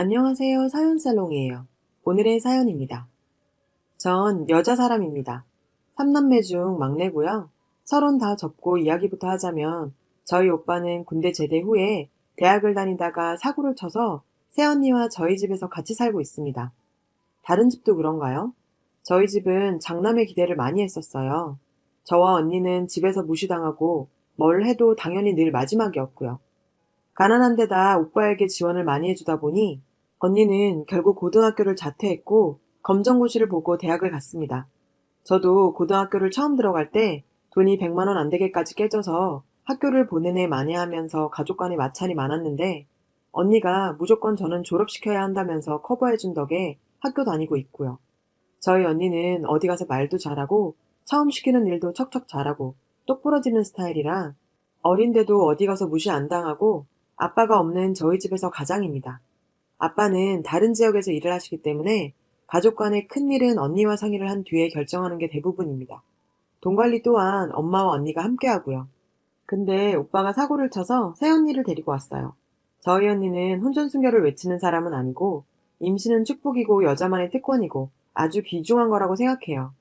안녕하세요. 사연살롱이에요. 오늘의 사연입니다. 전 여자 사람입니다. 3남매 중 막내고요. 서론 다 접고 이야기부터 하자면 저희 오빠는 군대 제대 후에 대학을 다니다가 사고를 쳐서 새언니와 저희 집에서 같이 살고 있습니다. 다른 집도 그런가요? 저희 집은 장남의 기대를 많이 했었어요. 저와 언니는 집에서 무시당하고 뭘 해도 당연히 늘 마지막이었고요. 가난한 데다 오빠에게 지원을 많이 해주다 보니 언니는 결국 고등학교를 자퇴했고 검정고시를 보고 대학을 갔습니다. 저도 고등학교를 처음 들어갈 때 돈이 100만 원 안 되게까지 깨져서 학교를 보내내 만회하면서 가족 간의 마찰이 많았는데 언니가 무조건 저는 졸업시켜야 한다면서 커버해준 덕에 학교 다니고 있고요. 저희 언니는 어디 가서 말도 잘하고 처음 시키는 일도 척척 잘하고 똑부러지는 스타일이라 어린데도 어디 가서 무시 안 당하고 아빠가 없는 저희 집에서 가장입니다. 아빠는 다른 지역에서 일을 하시기 때문에 가족 간의 큰일은 언니와 상의를 한 뒤에 결정하는 게 대부분입니다. 돈 관리 또한 엄마와 언니가 함께 하고요. 근데 오빠가 사고를 쳐서 새언니를 데리고 왔어요. 저희 언니는 혼전순결을 외치는 사람은 아니고 임신은 축복이고 여자만의 특권이고 아주 귀중한 거라고 생각해요.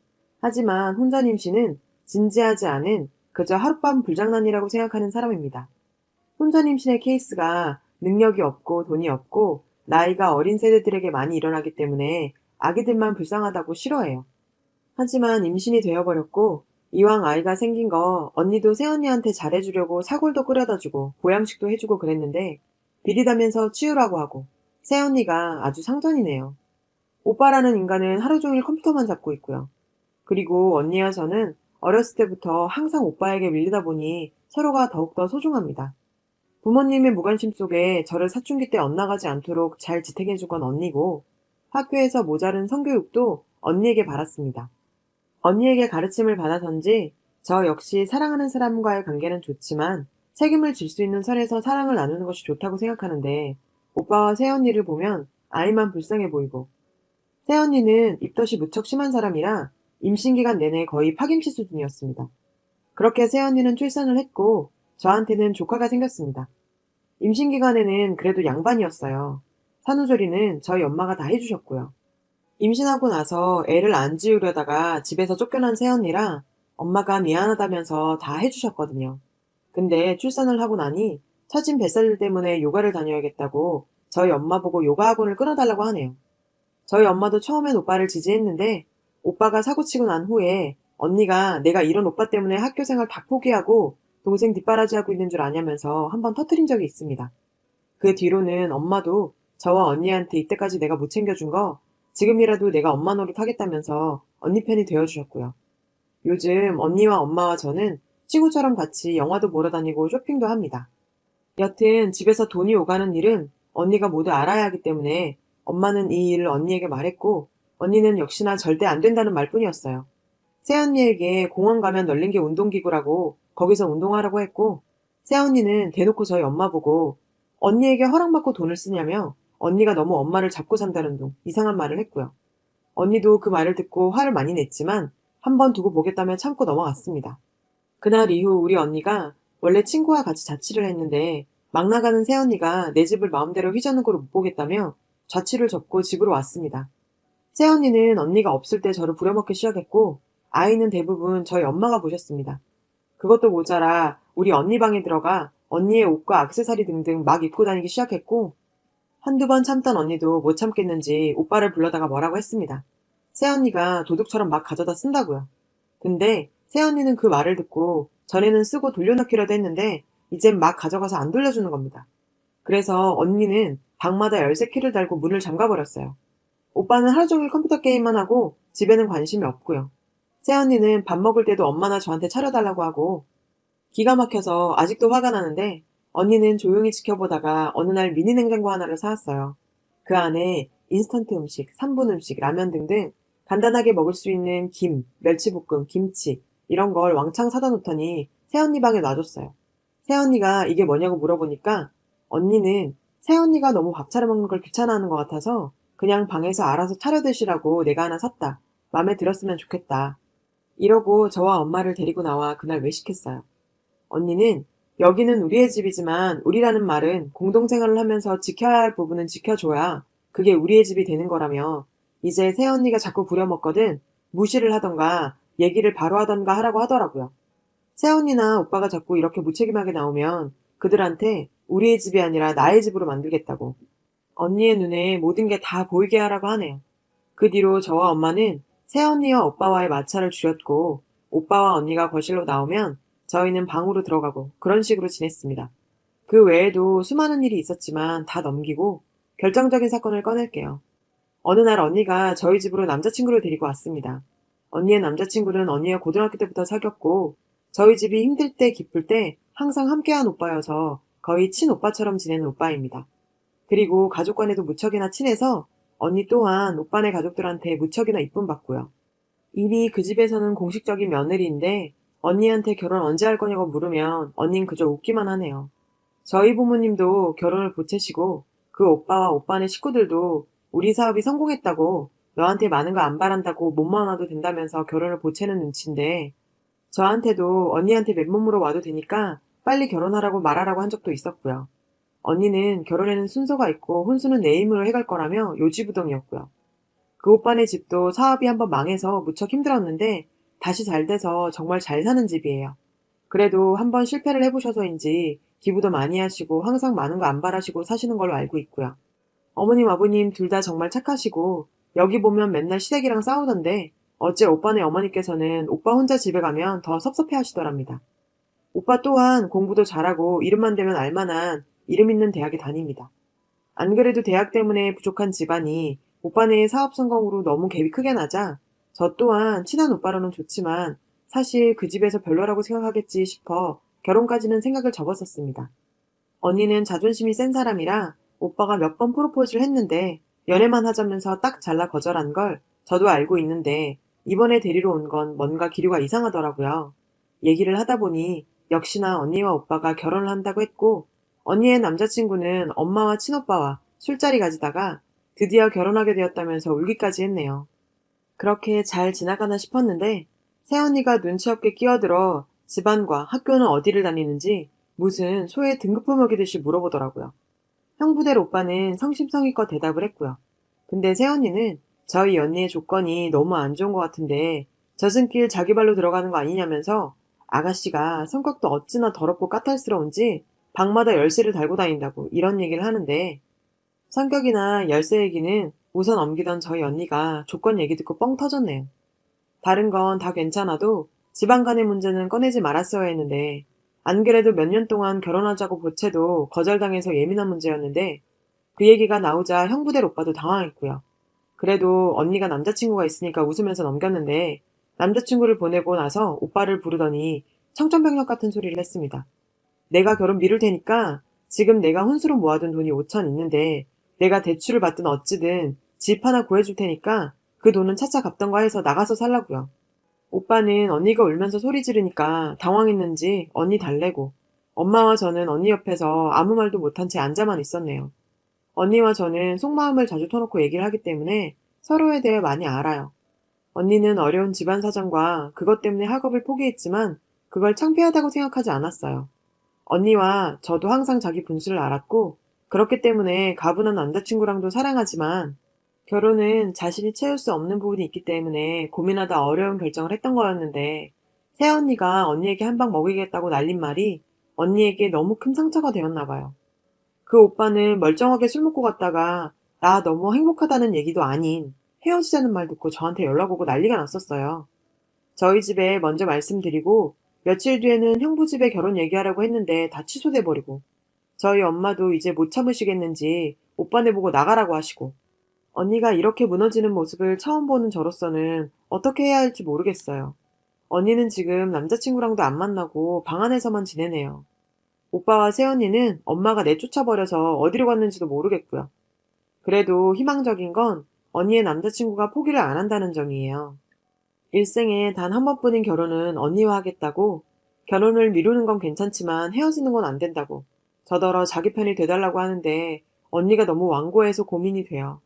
하지만 혼전 임신은 진지하지 않은 그저 하룻밤 불장난이라고 생각하는 사람입니다. 혼전 임신의 케이스가 능력이 없고 돈이 없고 나이가 어린 세대들에게 많이 일어나기 때문에 아기들만 불쌍하다고 싫어해요. 하지만 임신이 되어버렸고 이왕 아이가 생긴 거 언니도 새언니한테 잘해주려고 사골도 끓여다 주고 보양식도 해주고 그랬는데 비리다면서 치우라고 하고 새언니가 아주 상전이네요. 오빠라는 인간은 하루 종일 컴퓨터만 잡고 있고요. 그리고 언니와 저는 어렸을 때부터 항상 오빠에게 밀리다 보니 서로가 더욱더 소중합니다. 부모님의 무관심 속에 저를 사춘기 때 엇나가지 않도록 잘 지탱해준 건 언니고 학교에서 모자른 성교육도 언니에게 받았습니다. 언니에게 가르침을 받아서인지 저 역시 사랑하는 사람과의 관계는 좋지만 책임을 질 수 있는 선에서 사랑을 나누는 것이 좋다고 생각하는데 오빠와 새언니를 보면 아이만 불쌍해 보이고 새언니는 입덧이 무척 심한 사람이라 임신기간 내내 거의 파김치 수준이었습니다. 그렇게 새언니는 출산을 했고 저한테는 조카가 생겼습니다. 임신기간에는 그래도 양반이었어요. 산후조리는 저희 엄마가 다 해주셨고요. 임신하고 나서 애를 안 지우려다가 집에서 쫓겨난 새언니라 엄마가 미안하다면서 다 해주셨거든요. 근데 출산을 하고 나니 처진 뱃살 때문에 요가를 다녀야겠다고 저희 엄마 보고 요가 학원을 끊어달라고 하네요. 저희 엄마도 처음엔 오빠를 지지했는데 오빠가 사고치고 난 후에 언니가 내가 이런 오빠 때문에 학교 생활 다 포기하고 동생 뒷바라지하고 있는 줄 아냐면서 한번 터뜨린 적이 있습니다. 그 뒤로는 엄마도 저와 언니한테 이때까지 내가 못 챙겨준 거 지금이라도 내가 엄마 노릇 하겠다면서 언니 편이 되어주셨고요. 요즘 언니와 엄마와 저는 친구처럼 같이 영화도 보러 다니고 쇼핑도 합니다. 여튼 집에서 돈이 오가는 일은 언니가 모두 알아야 하기 때문에 엄마는 이 일을 언니에게 말했고 언니는 역시나 절대 안 된다는 말뿐이었어요. 새언니에게 공원 가면 널린 게 운동기구라고 거기서 운동하라고 했고 새언니는 대놓고 저희 엄마 보고 언니에게 허락받고 돈을 쓰냐며 언니가 너무 엄마를 잡고 산다는 둥 이상한 말을 했고요. 언니도 그 말을 듣고 화를 많이 냈지만 한번 두고 보겠다며 참고 넘어갔습니다. 그날 이후 우리 언니가 원래 친구와 같이 자취를 했는데 막 나가는 새언니가 내 집을 마음대로 휘저는 걸 못 보겠다며 자취를 접고 집으로 왔습니다. 새언니는 언니가 없을 때 저를 부려먹기 시작했고 아이는 대부분 저희 엄마가 보셨습니다. 그것도 모자라 우리 언니 방에 들어가 언니의 옷과 액세서리 등등 막 입고 다니기 시작했고 한두 번 참던 언니도 못 참겠는지 오빠를 불러다가 뭐라고 했습니다. 새언니가 도둑처럼 막 가져다 쓴다고요. 근데 새언니는 그 말을 듣고 전에는 쓰고 돌려놓기라도 했는데 이젠 막 가져가서 안 돌려주는 겁니다. 그래서 언니는 방마다 열쇠 키를 달고 문을 잠가버렸어요. 오빠는 하루 종일 컴퓨터 게임만 하고 집에는 관심이 없고요. 새언니는 밥 먹을 때도 엄마나 저한테 차려달라고 하고 기가 막혀서 아직도 화가 나는데 언니는 조용히 지켜보다가 어느 날 미니 냉장고 하나를 사왔어요. 그 안에 인스턴트 음식, 3분 음식, 라면 등등 간단하게 먹을 수 있는 김, 멸치볶음, 김치 이런 걸 왕창 사다 놓더니 새언니 방에 놔줬어요. 새언니가 이게 뭐냐고 물어보니까 언니는 새언니가 너무 밥 차려 먹는 걸 귀찮아하는 것 같아서 그냥 방에서 알아서 차려 드시라고 내가 하나 샀다. 마음에 들었으면 좋겠다. 이러고 저와 엄마를 데리고 나와 그날 외식했어요. 언니는 여기는 우리의 집이지만 우리라는 말은 공동생활을 하면서 지켜야 할 부분은 지켜줘야 그게 우리의 집이 되는 거라며 이제 새언니가 자꾸 부려먹거든 무시를 하던가 얘기를 바로 하던가 하라고 하더라고요. 새언니나 오빠가 자꾸 이렇게 무책임하게 나오면 그들한테 우리의 집이 아니라 나의 집으로 만들겠다고. 언니의 눈에 모든 게 다 보이게 하라고 하네요. 그 뒤로 저와 엄마는 새언니와 오빠와의 마찰을 줄였고 오빠와 언니가 거실로 나오면 저희는 방으로 들어가고 그런 식으로 지냈습니다. 그 외에도 수많은 일이 있었지만 다 넘기고 결정적인 사건을 꺼낼게요. 어느 날 언니가 저희 집으로 남자친구를 데리고 왔습니다. 언니의 남자친구는 언니와 고등학교 때부터 사귀었고 저희 집이 힘들 때 기쁠 때 항상 함께한 오빠여서 거의 친오빠처럼 지내는 오빠입니다. 그리고 가족 간에도 무척이나 친해서 언니 또한 오빠네 가족들한테 무척이나 이쁨 받고요. 이미 그 집에서는 공식적인 며느리인데 언니한테 결혼 언제 할 거냐고 물으면 언닌 그저 웃기만 하네요. 저희 부모님도 결혼을 보채시고 그 오빠와 오빠네 식구들도 우리 사업이 성공했다고 너한테 많은 거 안 바란다고 몸만 와도 된다면서 결혼을 보채는 눈치인데 저한테도 언니한테 맨몸으로 와도 되니까 빨리 결혼하라고 말하라고 한 적도 있었고요. 언니는 결혼에는 순서가 있고 혼수는 내 힘으로 해갈 거라며 요지부동이었고요. 그 오빠네 집도 사업이 한번 망해서 무척 힘들었는데 다시 잘 돼서 정말 잘 사는 집이에요. 그래도 한번 실패를 해보셔서인지 기부도 많이 하시고 항상 많은 거 안 바라시고 사시는 걸로 알고 있고요. 어머님 아버님 둘 다 정말 착하시고 여기 보면 맨날 시댁이랑 싸우던데 어째 오빠네 어머니께서는 오빠 혼자 집에 가면 더 섭섭해 하시더랍니다. 오빠 또한 공부도 잘하고 이름만 되면 알만한 이름 있는 대학에 다닙니다. 안 그래도 대학 때문에 부족한 집안이 오빠네의 사업 성공으로 너무 갭이 크게 나자 저 또한 친한 오빠로는 좋지만 사실 그 집에서 별로라고 생각하겠지 싶어 결혼까지는 생각을 접었었습니다. 언니는 자존심이 센 사람이라 오빠가 몇 번 프로포즈를 했는데 연애만 하자면서 딱 잘라 거절한 걸 저도 알고 있는데 이번에 데리러 온 건 뭔가 기류가 이상하더라고요. 얘기를 하다 보니 역시나 언니와 오빠가 결혼을 한다고 했고 언니의 남자친구는 엄마와 친오빠와 술자리 가지다가 드디어 결혼하게 되었다면서 울기까지 했네요. 그렇게 잘 지나가나 싶었는데 새언니가 눈치 없게 끼어들어 집안과 학교는 어디를 다니는지 무슨 소의 등급표 먹이듯이 물어보더라고요. 형부대 오빠는 성심성의껏 대답을 했고요. 근데 새언니는 저희 언니의 조건이 너무 안 좋은 것 같은데 젖은길 자기 발로 들어가는 거 아니냐면서 아가씨가 성격도 어찌나 더럽고 까탈스러운지 방마다 열쇠를 달고 다닌다고 이런 얘기를 하는데 성격이나 열쇠 얘기는 우선 넘기던 저희 언니가 조건 얘기 듣고 뻥 터졌네요. 다른 건 다 괜찮아도 집안 간의 문제는 꺼내지 말았어야 했는데 안 그래도 몇 년 동안 결혼하자고 보채도 거절당해서 예민한 문제였는데 그 얘기가 나오자 형부대 오빠도 당황했고요. 그래도 언니가 남자친구가 있으니까 웃으면서 넘겼는데 남자친구를 보내고 나서 오빠를 부르더니 청천벽력 같은 소리를 했습니다. 내가 결혼 미룰 테니까 지금 내가 혼수로 모아둔 돈이 5천 있는데 내가 대출을 받든 어찌든 집 하나 구해줄 테니까 그 돈은 차차 갚던가 해서 나가서 살라고요. 오빠는 언니가 울면서 소리 지르니까 당황했는지 언니 달래고 엄마와 저는 언니 옆에서 아무 말도 못한 채 앉아만 있었네요. 언니와 저는 속마음을 자주 터놓고 얘기를 하기 때문에 서로에 대해 많이 알아요. 언니는 어려운 집안 사정과 그것 때문에 학업을 포기했지만 그걸 창피하다고 생각하지 않았어요. 언니와 저도 항상 자기 분수를 알았고 그렇기 때문에 가분한 남자친구랑도 사랑하지만 결혼은 자신이 채울 수 없는 부분이 있기 때문에 고민하다 어려운 결정을 했던 거였는데 새언니가 언니에게 한 방 먹이겠다고 날린 말이 언니에게 너무 큰 상처가 되었나 봐요. 그 오빠는 멀쩡하게 술 먹고 갔다가 나 너무 행복하다는 얘기도 아닌 헤어지자는 말 듣고 저한테 연락 오고 난리가 났었어요. 저희 집에 먼저 말씀드리고 며칠 뒤에는 형부 집에 결혼 얘기하라고 했는데 다 취소돼 버리고 저희 엄마도 이제 못 참으시겠는지 오빠네 보고 나가라고 하시고 언니가 이렇게 무너지는 모습을 처음 보는 저로서는 어떻게 해야 할지 모르겠어요. 언니는 지금 남자친구랑도 안 만나고 방 안에서만 지내네요. 오빠와 새언니는 엄마가 내쫓아버려서 어디로 갔는지도 모르겠고요. 그래도 희망적인 건 언니의 남자친구가 포기를 안 한다는 점이에요. 일생에 단 한 번뿐인 결혼은 언니와 하겠다고 결혼을 미루는 건 괜찮지만 헤어지는 건 안 된다고 저더러 자기 편이 돼달라고 하는데 언니가 너무 완고해서 고민이 돼요.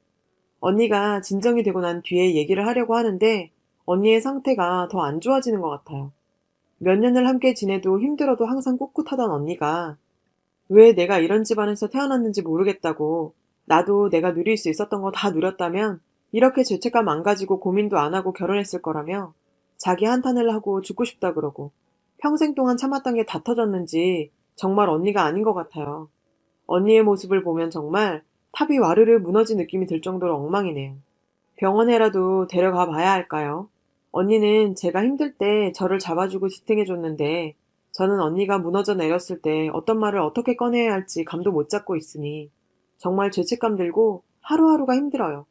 언니가 진정이 되고 난 뒤에 얘기를 하려고 하는데 언니의 상태가 더 안 좋아지는 것 같아요. 몇 년을 함께 지내도 힘들어도 항상 꿋꿋하던 언니가 왜 내가 이런 집안에서 태어났는지 모르겠다고 나도 내가 누릴 수 있었던 거 다 누렸다면 이렇게 죄책감 안 가지고 고민도 안 하고 결혼했을 거라며 자기 한탄을 하고 죽고 싶다 그러고 평생 동안 참았던 게 다 터졌는지 정말 언니가 아닌 것 같아요. 언니의 모습을 보면 정말 탑이 와르르 무너진 느낌이 들 정도로 엉망이네요. 병원에라도 데려가 봐야 할까요? 언니는 제가 힘들 때 저를 잡아주고 지탱해줬는데 저는 언니가 무너져 내렸을 때 어떤 말을 어떻게 꺼내야 할지 감도 못 잡고 있으니 정말 죄책감 들고 하루하루가 힘들어요.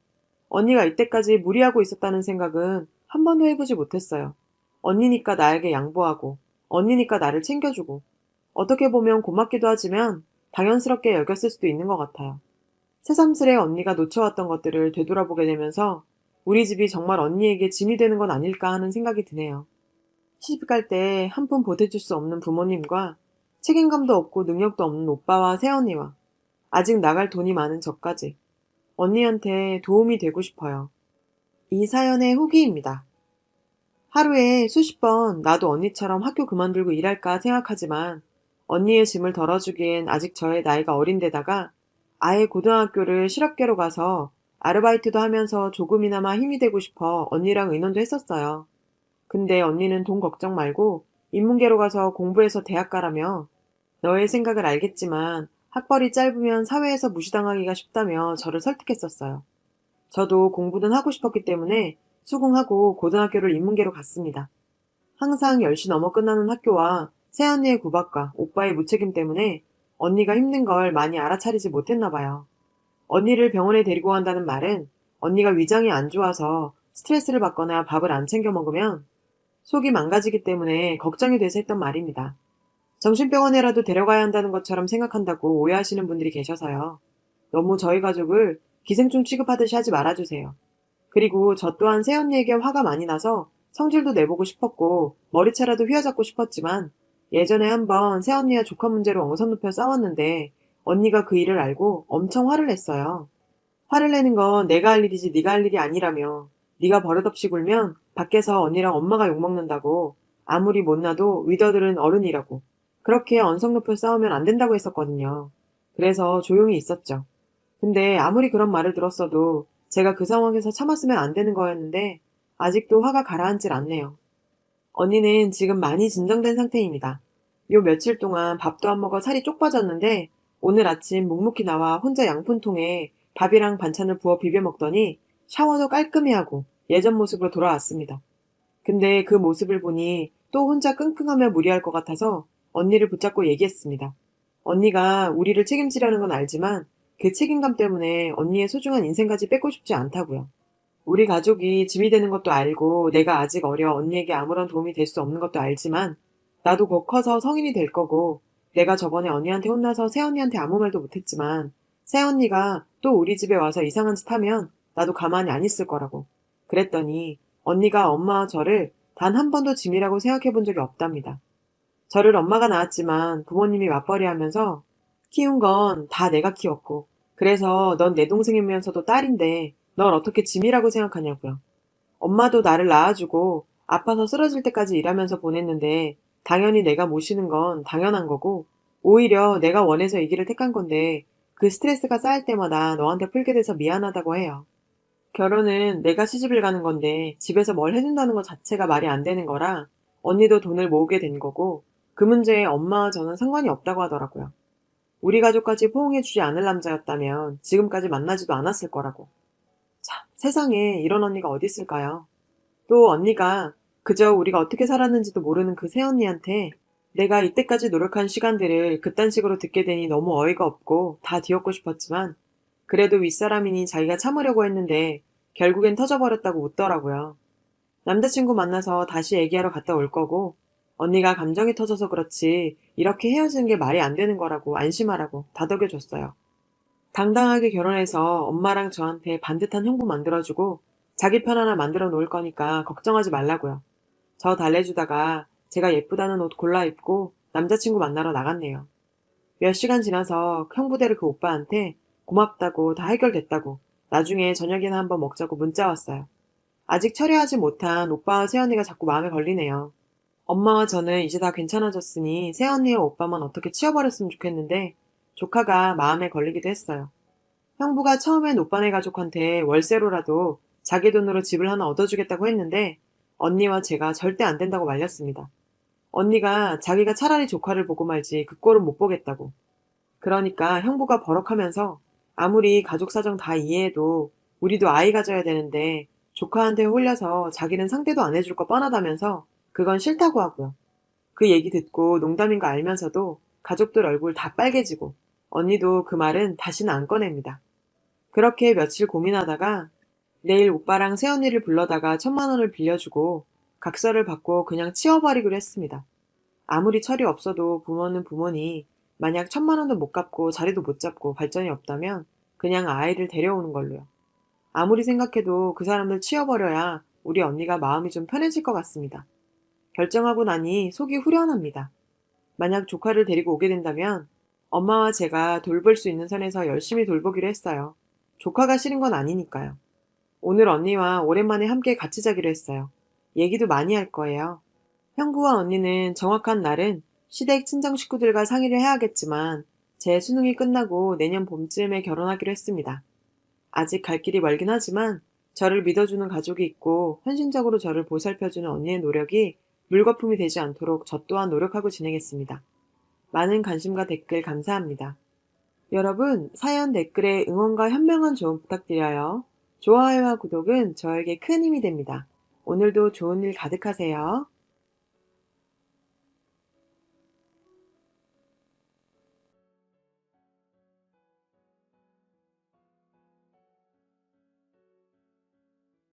언니가 이때까지 무리하고 있었다는 생각은 한 번도 해보지 못했어요. 언니니까 나에게 양보하고 언니니까 나를 챙겨주고 어떻게 보면 고맙기도 하지만 당연스럽게 여겼을 수도 있는 것 같아요. 새삼스레 언니가 놓쳐왔던 것들을 되돌아보게 되면서 우리 집이 정말 언니에게 짐이 되는 건 아닐까 하는 생각이 드네요. 시집갈 때 한 푼 보태줄 수 없는 부모님과 책임감도 없고 능력도 없는 오빠와 새언니와 아직 나갈 돈이 많은 저까지 언니한테 도움이 되고 싶어요. 이 사연의 후기입니다. 하루에 수십 번 나도 언니처럼 학교 그만두고 일할까 생각하지만 언니의 짐을 덜어주기엔 아직 저의 나이가 어린데다가 아예 고등학교를 실업계로 가서 아르바이트도 하면서 조금이나마 힘이 되고 싶어 언니랑 의논도 했었어요. 근데 언니는 돈 걱정 말고 인문계로 가서 공부해서 대학 가라며 너의 생각을 알겠지만 학벌이 짧으면 사회에서 무시당하기가 쉽다며 저를 설득했었어요. 저도 공부는 하고 싶었기 때문에 수긍하고 고등학교를 인문계로 갔습니다. 항상 10시 넘어 끝나는 학교와 새언니의 구박과 오빠의 무책임 때문에 언니가 힘든 걸 많이 알아차리지 못했나 봐요. 언니를 병원에 데리고 간다는 말은 언니가 위장이 안 좋아서 스트레스를 받거나 밥을 안 챙겨 먹으면 속이 망가지기 때문에 걱정이 돼서 했던 말입니다. 정신병원에라도 데려가야 한다는 것처럼 생각한다고 오해하시는 분들이 계셔서요. 너무 저희 가족을 기생충 취급하듯이 하지 말아주세요. 그리고 저 또한 새언니에게 화가 많이 나서 성질도 내보고 싶었고 머리채라도 휘어잡고 싶었지만 예전에 한번 새언니와 조카 문제로 엉선 높여 싸웠는데 언니가 그 일을 알고 엄청 화를 냈어요. 화를 내는 건 내가 할 일이지 네가 할 일이 아니라며 네가 버릇없이 굴면 밖에서 언니랑 엄마가 욕먹는다고 아무리 못나도 위더들은 어른이라고 그렇게 언성 높여 싸우면 안 된다고 했었거든요. 그래서 조용히 있었죠. 근데 아무리 그런 말을 들었어도 제가 그 상황에서 참았으면 안 되는 거였는데 아직도 화가 가라앉질 않네요. 언니는 지금 많이 진정된 상태입니다. 요 며칠 동안 밥도 안 먹어 살이 쪽 빠졌는데 오늘 아침 묵묵히 나와 혼자 양푼통에 밥이랑 반찬을 부어 비벼 먹더니 샤워도 깔끔히 하고 예전 모습으로 돌아왔습니다. 근데 그 모습을 보니 또 혼자 끙끙하며 무리할 것 같아서 언니를 붙잡고 얘기했습니다. 언니가 우리를 책임지려는 건 알지만 그 책임감 때문에 언니의 소중한 인생까지 뺏고 싶지 않다고요. 우리 가족이 짐이 되는 것도 알고 내가 아직 어려 언니에게 아무런 도움이 될 수 없는 것도 알지만 나도 곧 커서 성인이 될 거고 내가 저번에 언니한테 혼나서 새언니한테 아무 말도 못했지만 새언니가 또 우리 집에 와서 이상한 짓 하면 나도 가만히 안 있을 거라고. 그랬더니 언니가 엄마와 저를 단 한 번도 짐이라고 생각해 본 적이 없답니다. 저를 엄마가 낳았지만 부모님이 맞벌이 하면서 키운 건 다 내가 키웠고 그래서 넌 내 동생이면서도 딸인데 널 어떻게 짐이라고 생각하냐고요. 엄마도 나를 낳아주고 아파서 쓰러질 때까지 일하면서 보냈는데 당연히 내가 모시는 건 당연한 거고 오히려 내가 원해서 이 길을 택한 건데 그 스트레스가 쌓일 때마다 너한테 풀게 돼서 미안하다고 해요. 결혼은 내가 시집을 가는 건데 집에서 뭘 해준다는 것 자체가 말이 안 되는 거라 언니도 돈을 모으게 된 거고 그 문제에 엄마와 저는 상관이 없다고 하더라고요. 우리 가족까지 포옹해주지 않을 남자였다면 지금까지 만나지도 않았을 거라고. 참, 세상에 이런 언니가 어디 있을까요? 또 언니가 그저 우리가 어떻게 살았는지도 모르는 그 새언니한테 내가 이때까지 노력한 시간들을 그딴 식으로 듣게 되니 너무 어이가 없고 다 뒤엎고 싶었지만 그래도 윗사람이니 자기가 참으려고 했는데 결국엔 터져버렸다고 웃더라고요. 남자친구 만나서 다시 얘기하러 갔다 올 거고 언니가 감정이 터져서 그렇지 이렇게 헤어지는 게 말이 안 되는 거라고 안심하라고 다독여줬어요. 당당하게 결혼해서 엄마랑 저한테 반듯한 형부 만들어주고 자기 편 하나 만들어 놓을 거니까 걱정하지 말라고요. 저 달래주다가 제가 예쁘다는 옷 골라 입고 남자친구 만나러 나갔네요. 몇 시간 지나서 형부대를 그 오빠한테 고맙다고 다 해결됐다고 나중에 저녁이나 한번 먹자고 문자 왔어요. 아직 처리하지 못한 오빠와 새언니가 자꾸 마음에 걸리네요. 엄마와 저는 이제 다 괜찮아졌으니 새언니와 오빠만 어떻게 치워버렸으면 좋겠는데 조카가 마음에 걸리기도 했어요. 형부가 처음엔 오빠네 가족한테 월세로라도 자기 돈으로 집을 하나 얻어주겠다고 했는데 언니와 제가 절대 안 된다고 말렸습니다. 언니가 자기가 차라리 조카를 보고 말지 그 꼴은 못 보겠다고. 그러니까 형부가 버럭하면서 아무리 가족 사정 다 이해해도 우리도 아이 가져야 되는데 조카한테 홀려서 자기는 상대도 안 해줄 거 뻔하다면서 그건 싫다고 하고요. 그 얘기 듣고 농담인 거 알면서도 가족들 얼굴 다 빨개지고 언니도 그 말은 다시는 안 꺼냅니다. 그렇게 며칠 고민하다가 내일 오빠랑 새언니를 불러다가 1,000만 원을 빌려주고 각서를 받고 그냥 치워버리기로 했습니다. 아무리 철이 없어도 부모는 부모니 만약 1,000만 원도 못 갚고 자리도 못 잡고 발전이 없다면 그냥 아이를 데려오는 걸로요. 아무리 생각해도 그 사람들 치워버려야 우리 언니가 마음이 좀 편해질 것 같습니다. 결정하고 나니 속이 후련합니다. 만약 조카를 데리고 오게 된다면 엄마와 제가 돌볼 수 있는 선에서 열심히 돌보기로 했어요. 조카가 싫은 건 아니니까요. 오늘 언니와 오랜만에 함께 같이 자기로 했어요. 얘기도 많이 할 거예요. 형부와 언니는 정확한 날은 시댁 친정 식구들과 상의를 해야겠지만 제 수능이 끝나고 내년 봄쯤에 결혼하기로 했습니다. 아직 갈 길이 멀긴 하지만 저를 믿어주는 가족이 있고 헌신적으로 저를 보살펴주는 언니의 노력이 물거품이 되지 않도록 저 또한 노력하고 지내겠습니다. 많은 관심과 댓글 감사합니다. 여러분, 사연 댓글에 응원과 현명한 조언 부탁드려요. 좋아요와 구독은 저에게 큰 힘이 됩니다. 오늘도 좋은 일 가득하세요.